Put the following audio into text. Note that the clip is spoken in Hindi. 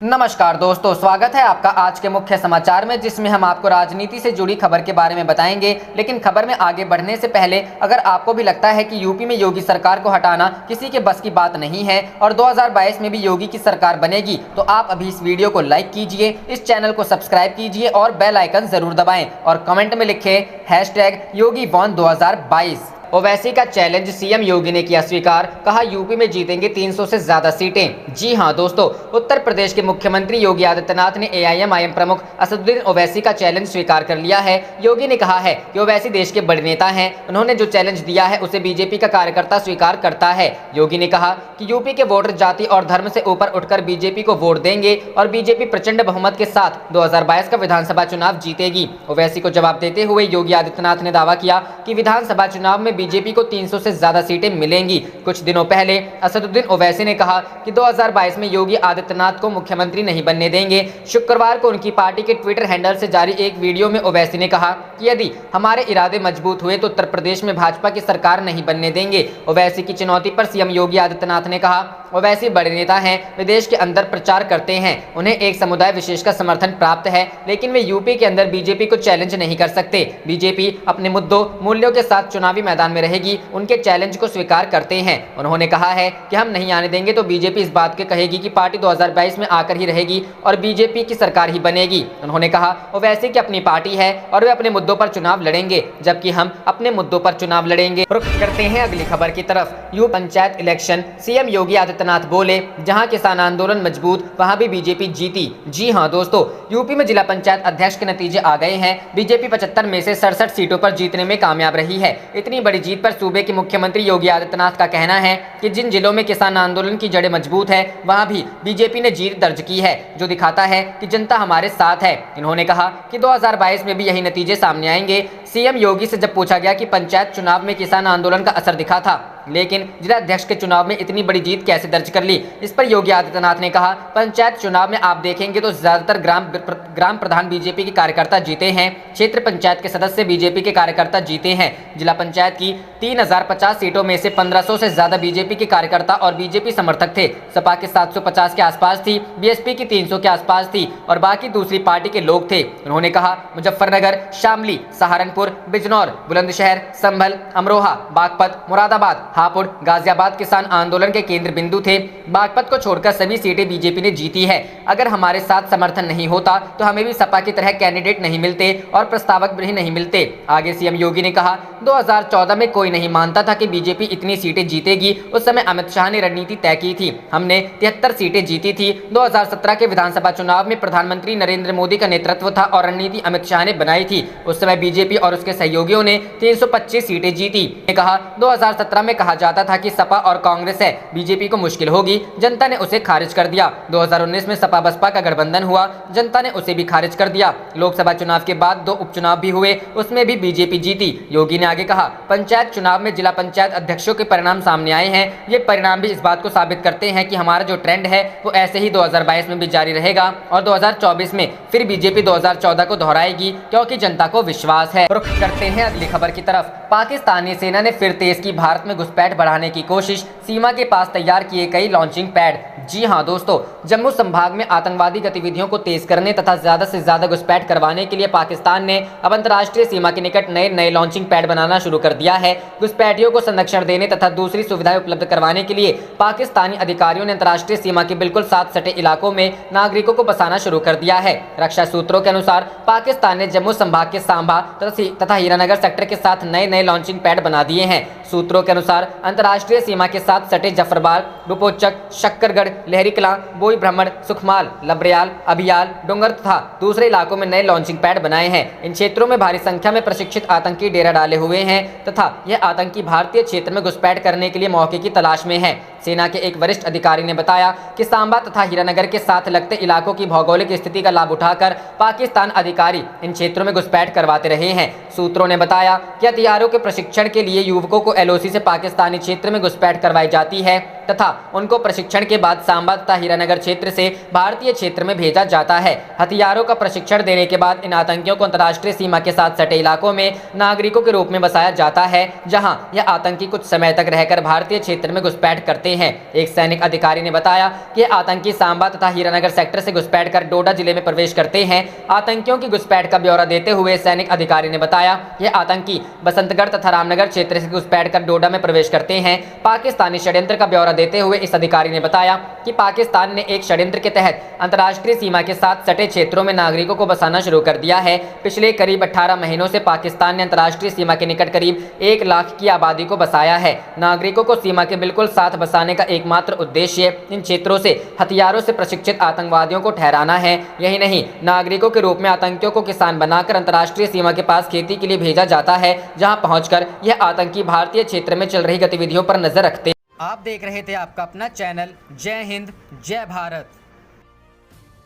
नमस्कार दोस्तों, स्वागत है आपका आज के मुख्य समाचार में, जिसमें हम आपको राजनीति से जुड़ी खबर के बारे में बताएंगे। लेकिन खबर में आगे बढ़ने से पहले अगर आपको भी लगता है कि यूपी में योगी सरकार को हटाना किसी के बस की बात नहीं है और 2022 में भी योगी की सरकार बनेगी, तो आप अभी इस वीडियो को लाइक कीजिए, इस चैनल को सब्सक्राइब कीजिए और बेल आइकन जरूर दबाएं और कमेंट में लिखें #योगी वॉन 2022। ओवैसी का चैलेंज, सीएम योगी ने किया स्वीकार, कहा यूपी में जीतेंगे 300 से ज्यादा सीटें। जी हां दोस्तों, उत्तर प्रदेश के मुख्यमंत्री योगी आदित्यनाथ ने एआईएमआईएम प्रमुख असदुद्दीन ओवैसी का चैलेंज स्वीकार कर लिया है। योगी ने कहा है कि ओवैसी देश के बड़े नेता हैं, उन्होंने जो चैलेंज दिया है उसे बीजेपी का कार्यकर्ता स्वीकार करता है। योगी ने कहा कि यूपी के वोटर जाति और धर्म से ऊपर उठकर बीजेपी को वोट देंगे और बीजेपी प्रचंड बहुमत के साथ 2022 का विधानसभा चुनाव जीतेगी। ओवैसी को जवाब देते हुए योगी आदित्यनाथ ने दावा किया कि विधानसभा चुनाव में बीजेपी को 300 से ज्यादा सीटें मिलेंगी। कुछ दिनों पहले असदुद्दीन ओवैसी ने कहा कि 2022 में योगी आदित्यनाथ को मुख्यमंत्री नहीं बनने देंगे। शुक्रवार को उनकी पार्टी के ट्विटर हैंडल से जारी एक वीडियो में ओवैसी ने कहा कि यदि हमारे इरादे मजबूत हुए तो उत्तर प्रदेश में भाजपा की सरकार नहीं बनने देंगे। ओवैसी की चुनौती पर सीएम योगी आदित्यनाथ ने कहा, ओवैसी बड़े नेता हैं, वे देश के अंदर प्रचार करते हैं, उन्हें एक समुदाय विशेष का समर्थन प्राप्त है, लेकिन वे यूपी के अंदर बीजेपी को चैलेंज नहीं कर सकते। बीजेपी अपने मुद्दों मूल्यों के साथ चुनावी मैदान में रहेगी, उनके चैलेंज को स्वीकार करते हैं। उन्होंने कहा है कि हम नहीं आने देंगे तो बीजेपी इस बात के कहेगी कि पार्टी 2022 में आकर ही रहेगी और बीजेपी की सरकार ही बनेगी। उन्होंने कहा ओवैसी की अपनी पार्टी है और वे अपने मुद्दों पर चुनाव लड़ेंगे, जबकि हम अपने मुद्दों पर चुनाव लड़ेंगे। रुख करते हैं अगली खबर की तरफ। UP panchayat election, CM Yogi Adityanath बोले, जहां किसान आंदोलन मजबूत वहां भी बीजेपी जीती। जी हां दोस्तों, यूपी में जिला पंचायत अध्यक्ष के नतीजे आ गए हैं। बीजेपी 75 में से 67 सीटों पर जीतने में कामयाब रही है। इतनी बड़ी जीत पर सूबे के मुख्यमंत्री योगी आदित्यनाथ का कहना है कि जिन जिलों में किसान आंदोलन की जड़ें मजबूत है वहां भी बीजेपी ने जीत दर्ज की है, जो दिखाता है कि जनता हमारे साथ है। इन्होंने कहा कि 2022 में भी यही नतीजे सामने आएंगे। सीएम योगी से जब पूछा गया कि पंचायत चुनाव में किसान आंदोलन का असर दिखा था, लेकिन जिला अध्यक्ष के चुनाव में इतनी बड़ी जीत कैसे दर्ज कर ली, इस पर योगी आदित्यनाथ ने कहा, पंचायत चुनाव में आप देखेंगे तो ज्यादातर ग्राम प्रधान बीजेपी के कार्यकर्ता जीते हैं, क्षेत्र पंचायत के सदस्य बीजेपी के कार्यकर्ता जीते हैं। जिला पंचायत की 3050 सीटों में से 1500 से ज्यादा बीजेपी के कार्यकर्ता और बीजेपी समर्थक थे। सपा के 750 के आसपास थी, बीएसपी की 300 के आसपास थी और बाकी दूसरी पार्टी के लोग थे। उन्होंने कहा मुजफ्फरनगर, शामली, सहारनपुर, बिजनौर, बुलंदशहर, संभल, अमरोहा, बागपत, मुरादाबाद, हापुड़, गाजियाबाद किसान आंदोलन के केंद्र बिंदु थे। बागपत को छोड़कर सभी सीटें बीजेपी ने जीती है। अगर हमारे साथ समर्थन नहीं होता तो हमें भी सपा की तरह कैंडिडेट नहीं मिलते और प्रस्तावक भी नहीं मिलते। आगे सीएम योगी ने कहा 2014 में कोई नहीं मानता था कि बीजेपी इतनी सीटें जीतेगी। उस समय अमित शाह ने रणनीति तय की थी, हमने 73 सीटें जीती थी। 2017 के विधानसभा चुनाव में प्रधानमंत्री नरेंद्र मोदी का नेतृत्व था और रणनीति अमित शाह ने बनाई थी। उस समय बीजेपी और उसके सहयोगियों ने 325 सीटें जीती। कहा 2017 में कहा जाता था कि सपा और कांग्रेस है, बीजेपी को मुश्किल होगी, जनता ने उसे खारिज कर दिया। 2019 में सपा बसपा का गठबंधन हुआ, जनता ने उसे भी खारिज कर दिया। लोकसभा चुनाव के बाद 2 उपचुनाव भी हुए, उसमें भी बीजेपी जीती। योगी ने आगे कहा पंचायत चुनाव में जिला पंचायत अध्यक्षों के परिणाम सामने आए हैं। ये परिणाम भी इस बात को साबित करते हैं कि हमारा जो ट्रेंड है वो ऐसे ही 2022 में भी जारी रहेगा और 2024 में फिर बीजेपी 2014 को दोहराएगी, क्योंकि जनता को विश्वास है। रुख करते हैं अगली खबर की तरफ। पाकिस्तानी सेना ने फिर तेज की भारत में घुसपैठ बढ़ाने की कोशिश, सीमा के पास तैयार किए कई लॉन्चिंग पैड। जी हां दोस्तों, जम्मू संभाग में आतंकवादी गतिविधियों को तेज करने तथा ज्यादा से ज्यादा घुसपैठ करवाने के लिए पाकिस्तान ने अब अंतर्राष्ट्रीय सीमा के निकट नए लॉन्चिंग पैड बनाना शुरू कर दिया है। घुसपैठियों को संरक्षण देने तथा दूसरी सुविधाएं उपलब्ध करवाने के लिए पाकिस्तानी अधिकारियों ने अंतर्राष्ट्रीय सीमा के बिल्कुल साथ सटे इलाकों में नागरिकों को बसाना शुरू कर दिया है। रक्षा सूत्रों के अनुसार पाकिस्तान ने जम्मू संभाग के सांबा तथा हीरानगर सेक्टर के साथ नए लॉन्चिंग पैड बना दिए हैं। सूत्रों के अनुसार अंतर्राष्ट्रीय सीमा के साथ सटे जफरबाल, रुपोचक, शक्करगढ़, लहरी कलां, बोई ब्राह्मण, सुखमाल, लबरियाल, अभियाल, डोंगर तथा दूसरे इलाकों में नए लॉन्चिंग पैड बनाए हैं। इन क्षेत्रों में भारी संख्या में प्रशिक्षित आतंकी डेरा डाले हुए हैं तथा यह आतंकी भारतीय क्षेत्र में घुसपैठ करने के लिए मौके की तलाश में है। सेना के एक वरिष्ठ अधिकारी ने बताया कि सांबा तथा हीरानगर के साथ लगते इलाकों की भौगोलिक स्थिति का लाभ उठाकर पाकिस्तान अधिकारी इन क्षेत्रों में घुसपैठ करवाते रहे हैं। सूत्रों ने बताया कि हथियारों के प्रशिक्षण के लिए युवकों को एलओसी से पाकिस्तानी क्षेत्र में घुसपैठ करवाई जाती है। तथा उनको प्रशिक्षण के बाद सांबा तथा हीरानगर क्षेत्र से भारतीय क्षेत्र में भेजा जाता है। हथियारों का प्रशिक्षण देने के बाद इन आतंकियों को अंतर्राष्ट्रीय सीमा के साथ सटे इलाकों में नागरिकों के रूप में बसाया जाता है, जहां यह आतंकी कुछ समय तक रहकर भारतीय क्षेत्र में घुसपैठ करते हैं। एक सैनिक अधिकारी ने बताया कि आतंकी सांबा तथा हीरानगर सेक्टर से घुसपैठ कर डोडा जिले में प्रवेश करते हैं। आतंकियों की घुसपैठ का ब्यौरा देते हुए सैनिक अधिकारी ने बताया यह आतंकी बसंतगढ़ तथा रामनगर क्षेत्र से घुसपैठ कर डोडा में प्रवेश करते हैं। पाकिस्तानी षड्यंत्र का ब्यौरा देते हुए इस अधिकारी ने बताया कि पाकिस्तान ने एक षड्यंत्र के तहत अंतर्राष्ट्रीय सीमा के साथ सटे क्षेत्रों में नागरिकों को बसाना शुरू कर दिया है। पिछले करीब 18 महीनों से पाकिस्तान ने अंतर्राष्ट्रीय सीमा के निकट करीब 1 लाख की आबादी को बसाया है। नागरिकों को सीमा के बिल्कुल साथ बसाने का एकमात्र उद्देश्य इन क्षेत्रों से हथियारों से प्रशिक्षित आतंकवादियों को ठहराना है। यही नहीं, नागरिकों के रूप में आतंकियों को किसान बनाकर अंतर्राष्ट्रीय सीमा के पास खेती के लिए भेजा जाता है, जहां पहुंचकर यह आतंकी भारतीय क्षेत्र में चल रही गतिविधियों पर नजर रखते हैं। आप देख रहे थे आपका अपना चैनल जय हिंद जय भारत।